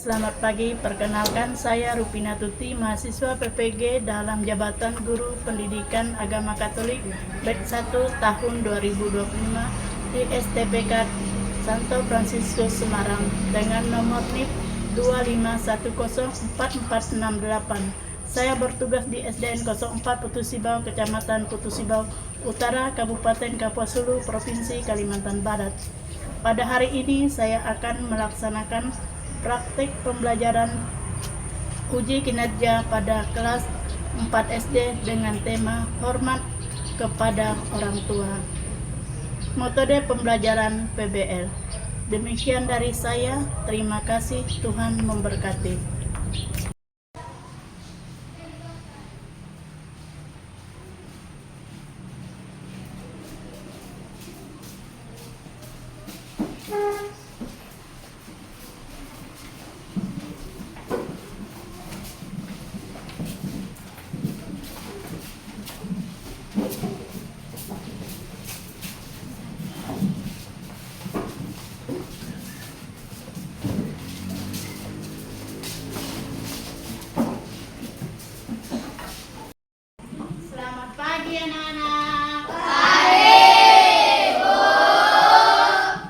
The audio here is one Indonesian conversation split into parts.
Selamat pagi, perkenalkan saya Rupina Tuti, mahasiswa PPG dalam Jabatan Guru Pendidikan Agama Katolik Batch 1 tahun 2025 di STPK Santo Fransiskus Semarang dengan nomor NIP 251044668. Saya bertugas di SDN 04 Putusibau, Kecamatan Putusibau Utara, Kabupaten Kapuas Hulu, Provinsi Kalimantan Barat. Pada hari ini saya akan melaksanakan praktik pembelajaran uji kinerja pada kelas 4 SD dengan tema hormat kepada orang tua. Metode pembelajaran PBL. Demikian dari saya, terima kasih, Tuhan memberkati. Selamat pagi anak-anak. Baik, Bu.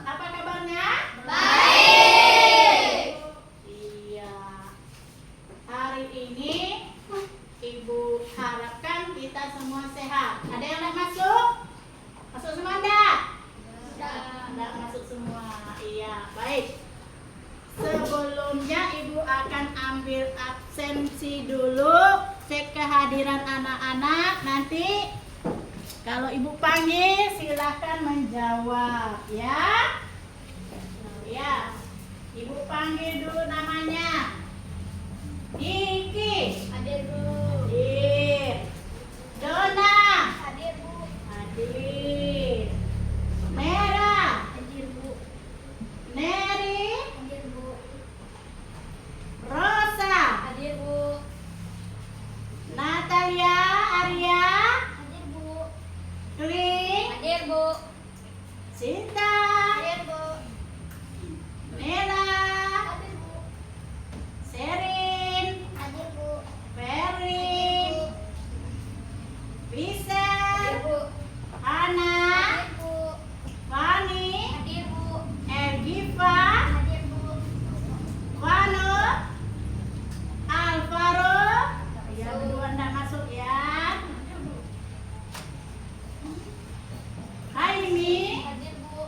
Apa kabarnya? Baik. Iya. Hari ini Ibu harapkan kita semua sehat. Ada yang nak masuk? Masuk semua enggak? Enggak masuk semua. Iya, baik. Sebelumnya Ibu akan ambil absensi dulu, cek kehadiran anak-anak. Nanti kalau Ibu panggil silahkan menjawab ya. Ya, Ibu panggil dulu namanya. Iki. Hadir, Bu. Hadir. Dona. Hadir, Bu. Hadir. Merah. Hadir, Bu. Neri. Hadir, Bu. Rosa. Hadir, Bu. Natalia. Arya. Hadir, Bu. Kling. Hadir, Bu. Sinta. Hadir, Bu. Nela. Hadir, Bu. Serin. Hadir, Bu. Ferry. Bisa. Hadir, Bu. Ana. Hadir, Bu. Fani. Hadir, Bu. Elgiva. Hadir, Bu. Vano. Alvaro. Yang berdua enggak masuk ya. Haimi. Hadir, Bu.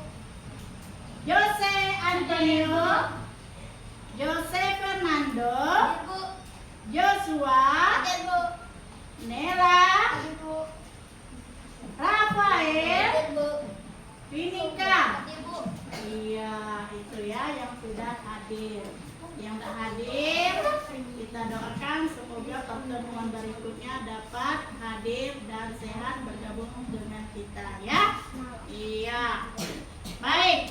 Jose Antonio. Jose Fernando. Hadir, Bu. Joshua. Hadir, Bu. Nela. Hadir, Bu. Rafael. Hadir, Bu. Vinika. Hadir, Bu. Iya, itu ya yang sudah hadir. Yang tak hadir, kita doakan semoga pertemuan berikutnya dapat hadir dan sehat bergabung dengan kita ya. Iya. Baik.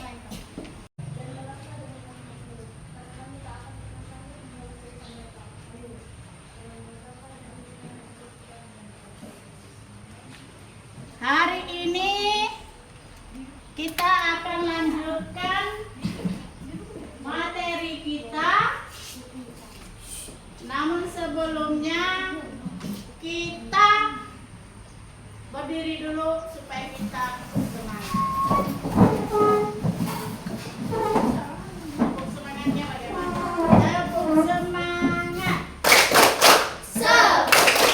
Hari ini kita akan lanjutkan materi kita. Namun sebelumnya kita berdiri dulu supaya kita semangat. Tepuk semangatnya bagaimana? Tepuk semangat. Semangat.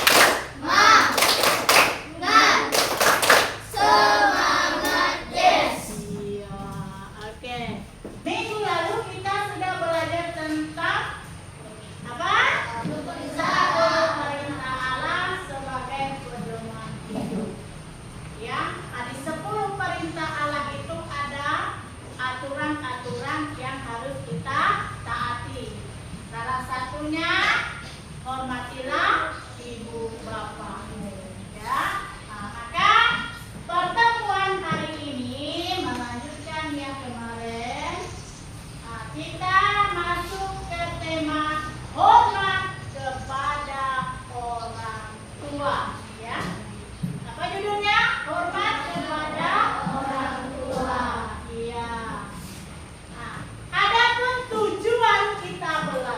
Semangat, yes. Iya, oke. Minggu lalu kita sudah belajar tentang apa? Perintah Allah sebagai pedoman hidup. Ya, ada 10 perintah Allah itu ada aturan-aturan yang harus kita taati. Salah satunya hormatilah ibu bapakmu. Ya, nah, maka pertemuan hari ini melanjutkan yang kemarin. Nah, kita masuk ke tema hormat kepada orang tua. Ya, apa judulnya? Hormat kepada orang tua. Iya. Nah, adapun tujuan kita belajar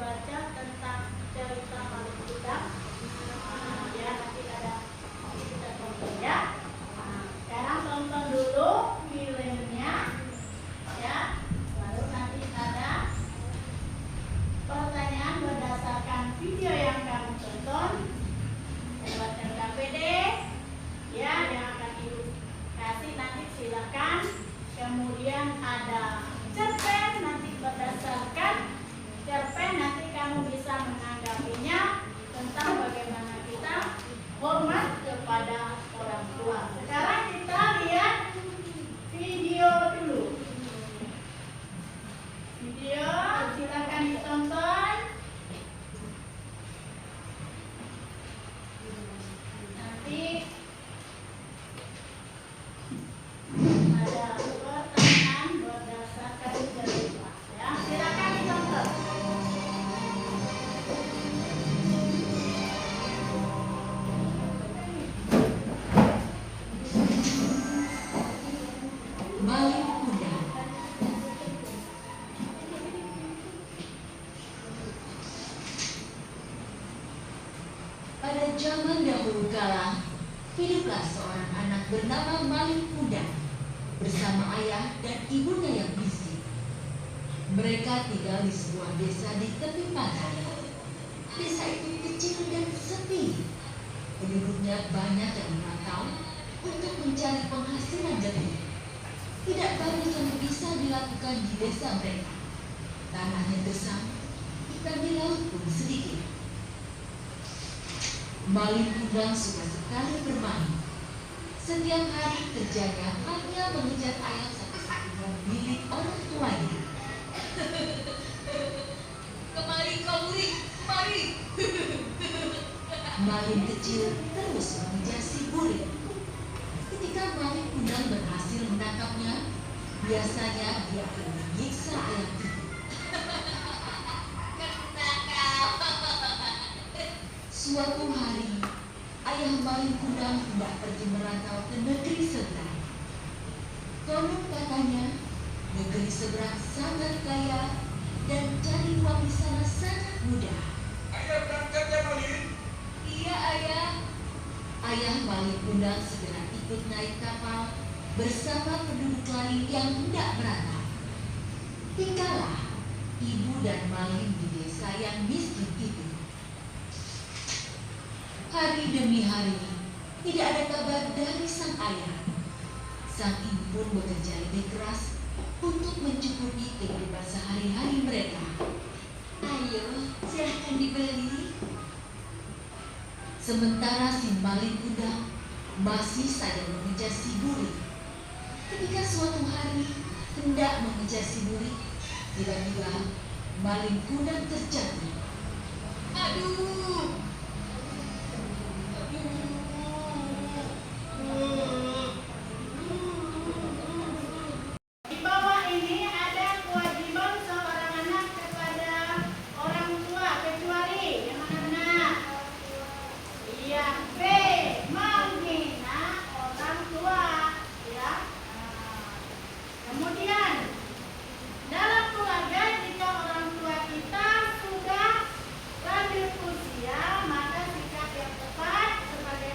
membaca tentang cerita Malin Kundang. Ya, nanti ada kita tonton ya. Sekarang tonton dulu filmnya ya. Lalu nanti ada pertanyaan berdasarkan video yang kamu tonton lewat KPD ya, yang akan ibu kasih nanti silakan. Kemudian ada cerpen, nanti berdasarkan cerpen nanti kamu bisa menanggapinya tentang bagaimana kita hormat kepada orang tua. Sekarang kita lihat video dulu. Video silakan ditonton. Nanti ada pertanyaan berdasarkan cerita. Ya, silakan ditonton. Malin Kundang. Pada zaman dahulu kala, hiduplah seorang anak bernama Malin Kundang bersama ayah dan ibunya yang miskin. Mereka tinggal di sebuah desa di tepi pantai. Desa itu kecil dan sepi. Penduduknya banyak yang merantau untuk mencari penghasilan lebih. Tidak banyak yang bisa dilakukan di desa mereka. Tanahnya gersam, ikan di laut pun sedikit. Malin Kundang suka sekali bermain. Setiap hari kerjanya hanya mengejar ayam satu-satu milik orang tuanya. Kemari kau murid, kemari. Malin kecil terus mengejar si burik. Ketika Malin Kundang berhasil menangkapnya, biasanya dia akan menyiksa ayam itu. Suatu hari, ayah Malin Kundang hendak pergi merantau ke negeri seberang. Konon katanya, negeri seberang sangat kaya dan cari uang di sana sangat mudah. Ayah berangkat ya Malin? Iya ayah. Ayah Malin Kundang segera ikut naik kapal bersama penduduk lain yang hendak merantau. Tinggallah ibu dan Malin di desa yang miskin itu. Hari demi hari, tidak ada kabar dari sang ayah. Sang ibu pun bekerja lebih keras untuk mencukupi kehidupan sehari-hari mereka. Ayo, silahkan dibeli. Sementara si Malin Kundang masih saja mengejar si burik. Ketika suatu hari hendak mengejar si burik, tiba-tiba Malin Kundang terjatuh. Aduh! Di bawah ini ada kewajiban seorang anak kepada orang tua, kecuali yang mana? Iya, B. Menghina orang tua. Ya. Kemudian dalam keluarga, jika orang tua kita sudah lanjut usia, maka sikap yang tepat sebagai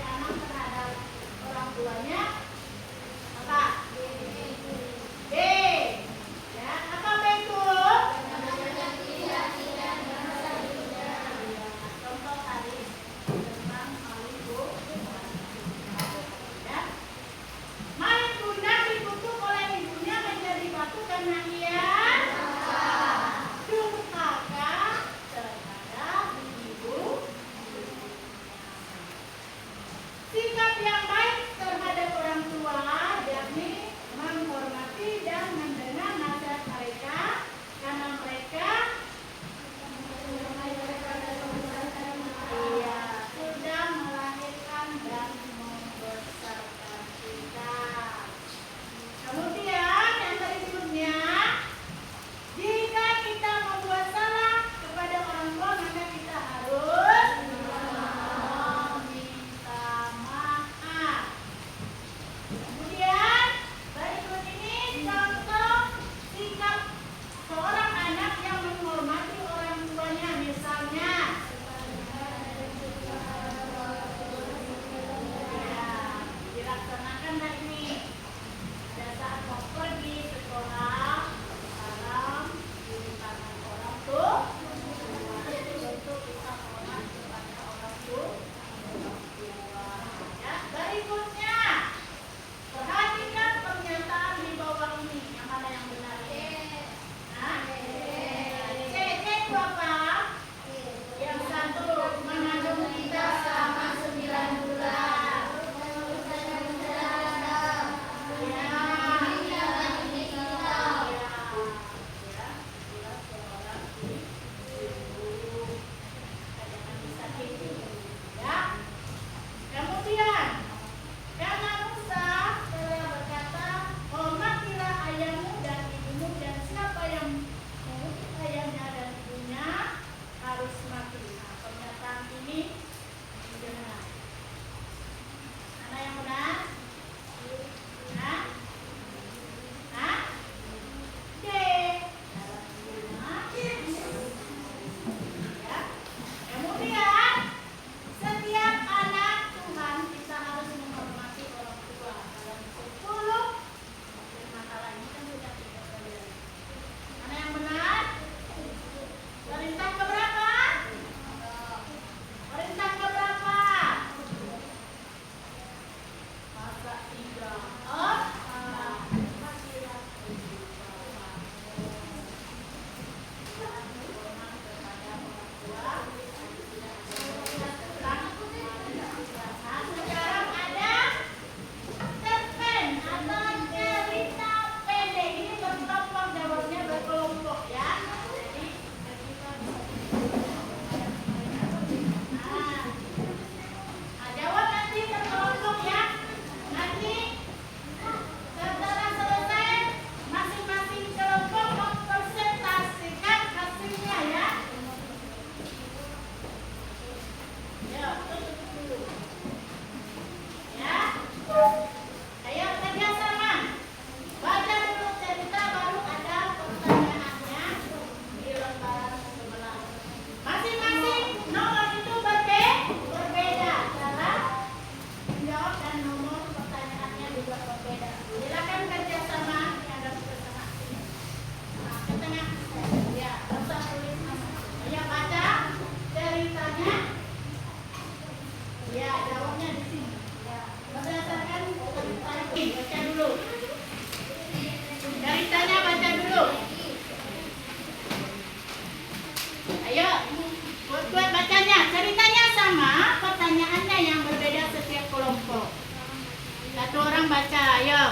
baca, ayo.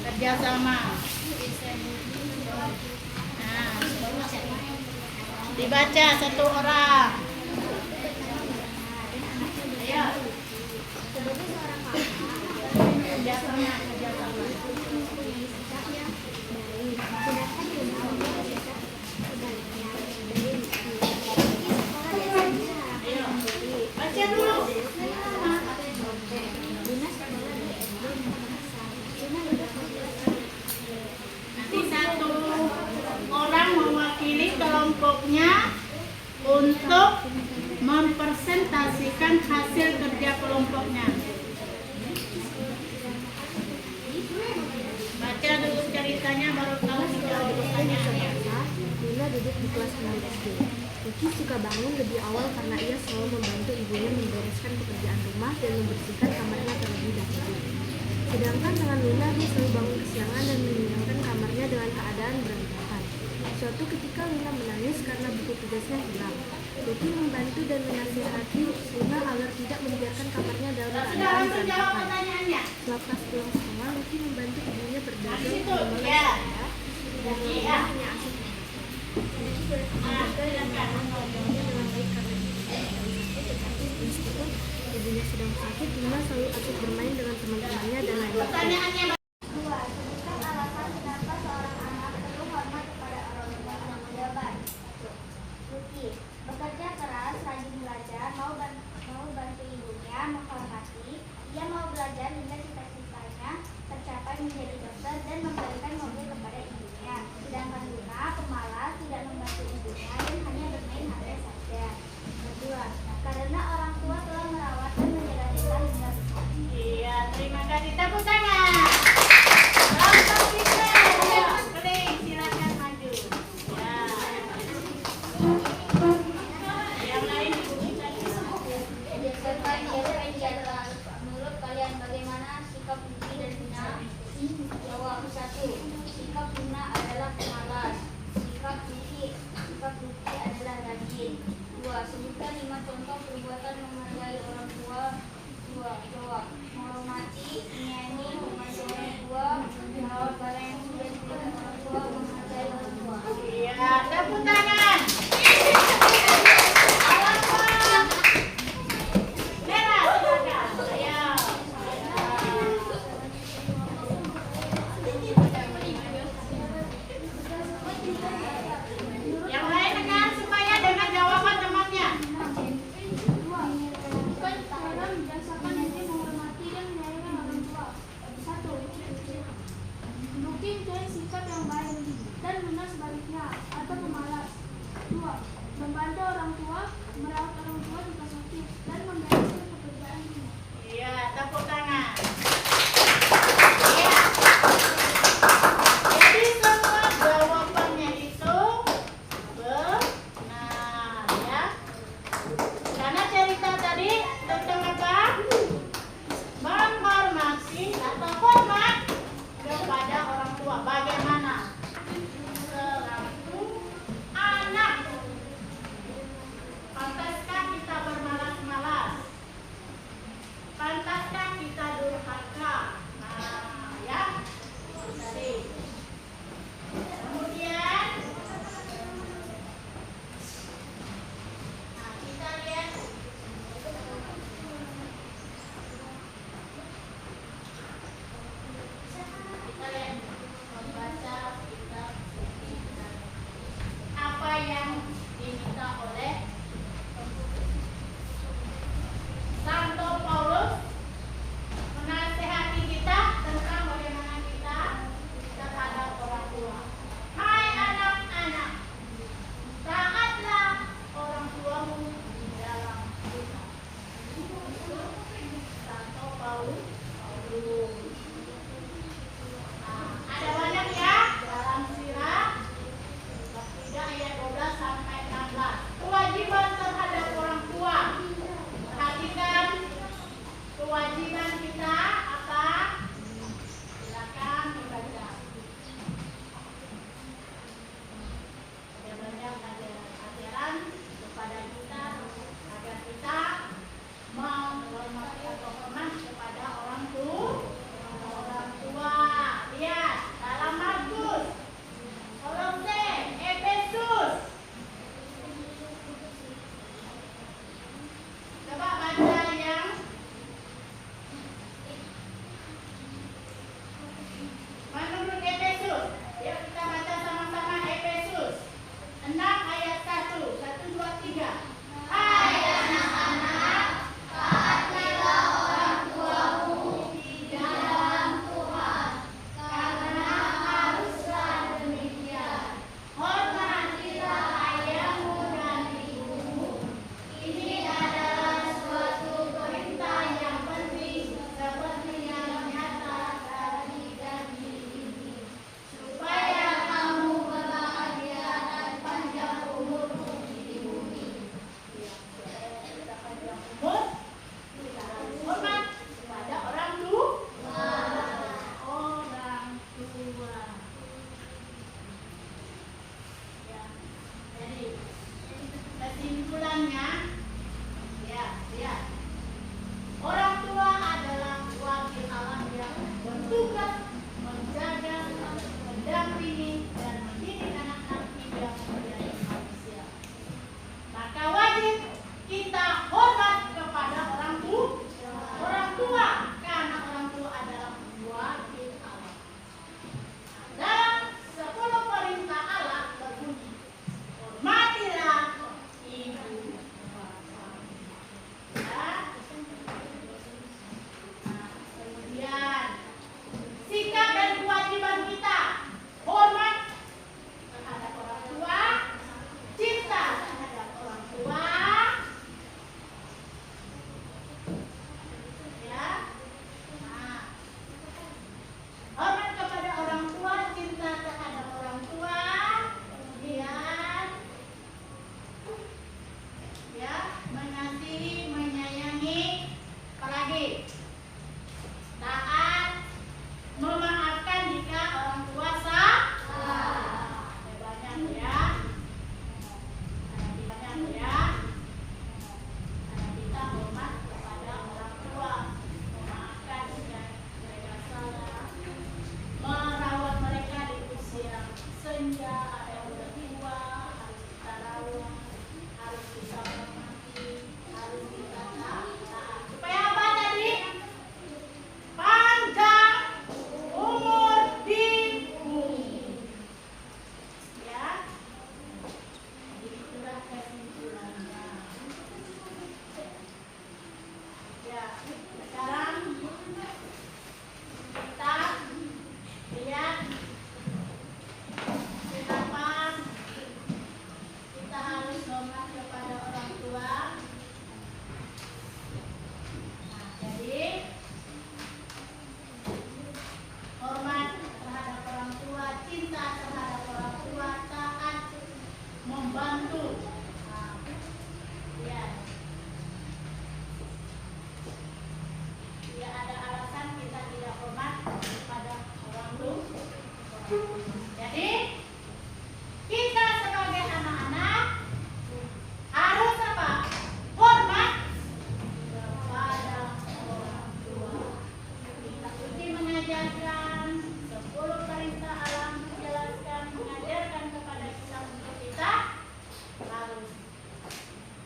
Kerjasama. Nah, dibaca satu orang. Ayo. Kerjasama, kerjasama. Ayo, baca dulu. Nanti satu orang mewakili kelompoknya untuk mempresentasikan hasil kerja kelompoknya. Baca dulu ceritanya baru tahu menjawab pertanyaannya. Luna duduk di kelas 6 SD. Lucky suka bangun lebih awal karena ia selalu membantu ibunya membereskan pekerjaan rumah dan membersihkan kamarnya terlebih dahulu. Sedangkan dengan Luna, dia selalu bangun kesiangan dan meninggalkan kamarnya dengan keadaan berantakan. Suatu ketika Luna menangis karena buku tugasnya hilang. Lucky membantu dan menasihati Luna agar tidak membiarkan kamarnya dalam Sudah keadaan langsung jawab berantakan. pertanyaannya. Selepas pulang sekolah, Lucky membantu ibunya Di berdagang situ, dan memelas ya. sepeda, dan Iya. Luna hanya asik. Lucky Nah, berkeluarga dan menjalaninya dengan baik karena ibunya tetapi meskipun ibunya sedang sakit, Luna selalu asik bermain dengan teman-temannya dan lain-lain. pertanyaannya. 2. Sebutkan alasan kenapa seorang anak perlu hormat kepada orang tua yang menjabat. 1. Lucky bekerja keras, rajin belajar, mau bantu ibunya, menghormati. Ia mau belajar hingga cita-citanya tercapai menjadi dokter dan memberikan mobil kepada ibunya. Sedangkan Luna pemalas, tidak membantu ibunya dan hanya bermain HP saja. 2. Karena orang tua telah merawat dan menjaga Luna hingga besar. Iya, terima kasih. Tepuk tangan. Langsung kita. Ya, Keling, silakan maju. Ya. Yang lain dibunyikan. Berdasarkan adalah menurut kalian bagaimana sikap Lucky dan Luna? Jawab. 1. Sikap Luna adalah pemalas. Sikap Lucky adalah rajin. 2. Sebutkan 5 contoh perbuatan menghargai orang tua. 2. Jawab. Menghormati, menyayangi, membantu orang tua, merawat barang yang sudah diberikan orang tua, menghargai orang tua. Iya, tepuk tangan. Alasan. Merah, silakan. Ayo. Yang lain dengar semuanya dengan jawaban temannya. Bukan cara berdasarkan hati menghormati dan menyayangi orang tua. 1. Lucky mempunyai sikap yang baik dan Luna sebaliknya atau pemalas. 2. Membantu orang tua, merawat orang tua jika sakit dan membereskan pekerjaan rumah. Iya, tepuk tangan. Iya. Jadi semua jawabannya itu benar ya. Karena cerita tadi tentang apa? Menghormati atau hormat kepada orang tua. Bagaimana? Selaku anak. Pantaskah kita bermalas-malas? Pantaskah kita durhaka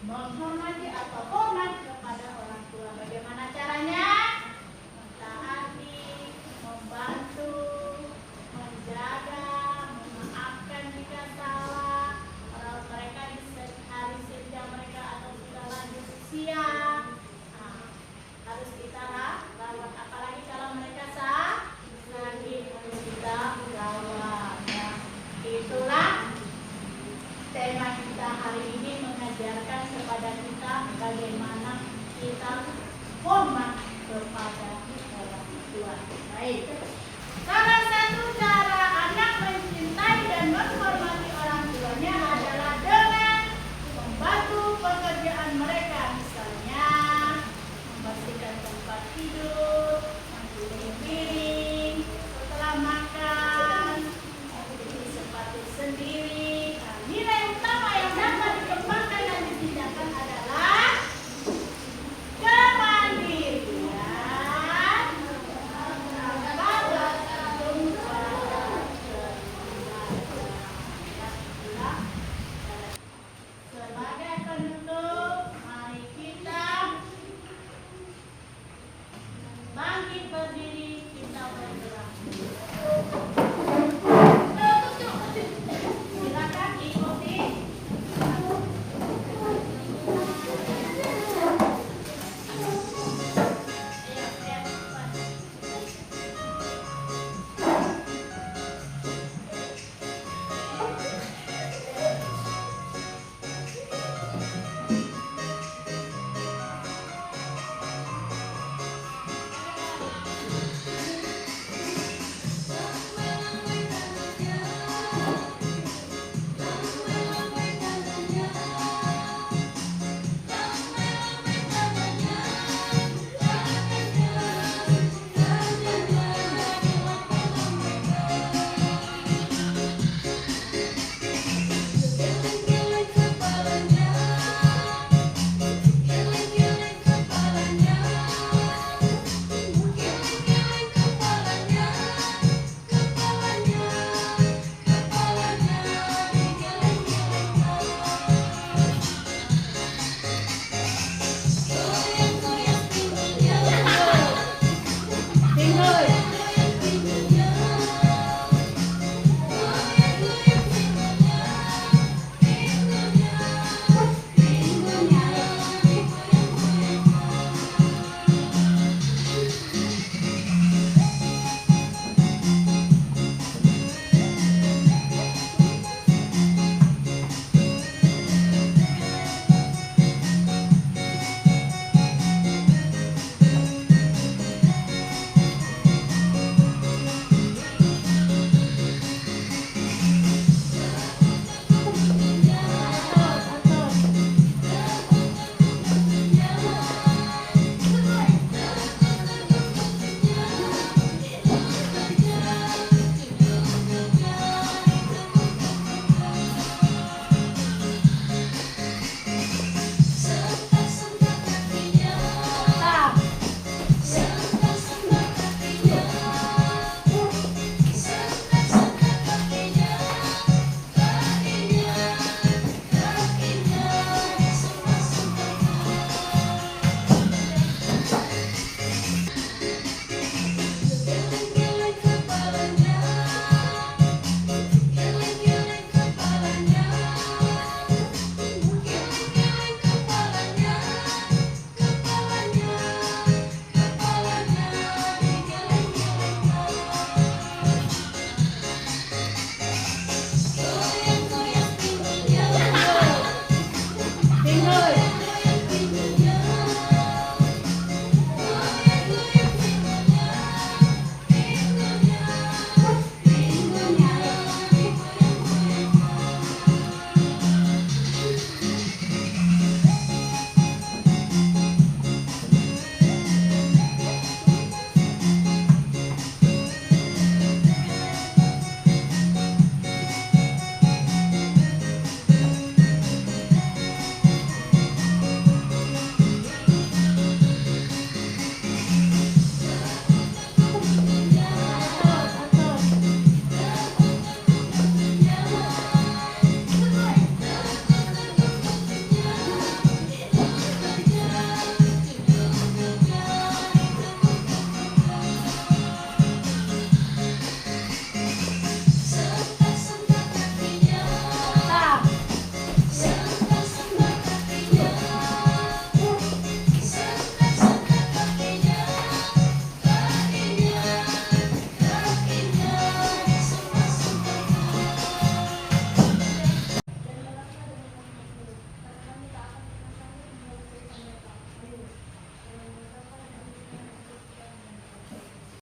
menghormati atau hormat kepada orang tua. Bagaimana caranya? Mentaati, membantu, menjaga, memaafkan jika salah. Kalau mereka di hari kerja mereka atau sudah lanjut usia, harus kita rawat. Apalagi kalau mereka sakit, harus kita rawat. Nah, itulah tema kita hari ini, mengajarkan kepada kita bagaimana kita hormat kepada orang tua. Baik. Salah satu cara anak mencintai dan menghormati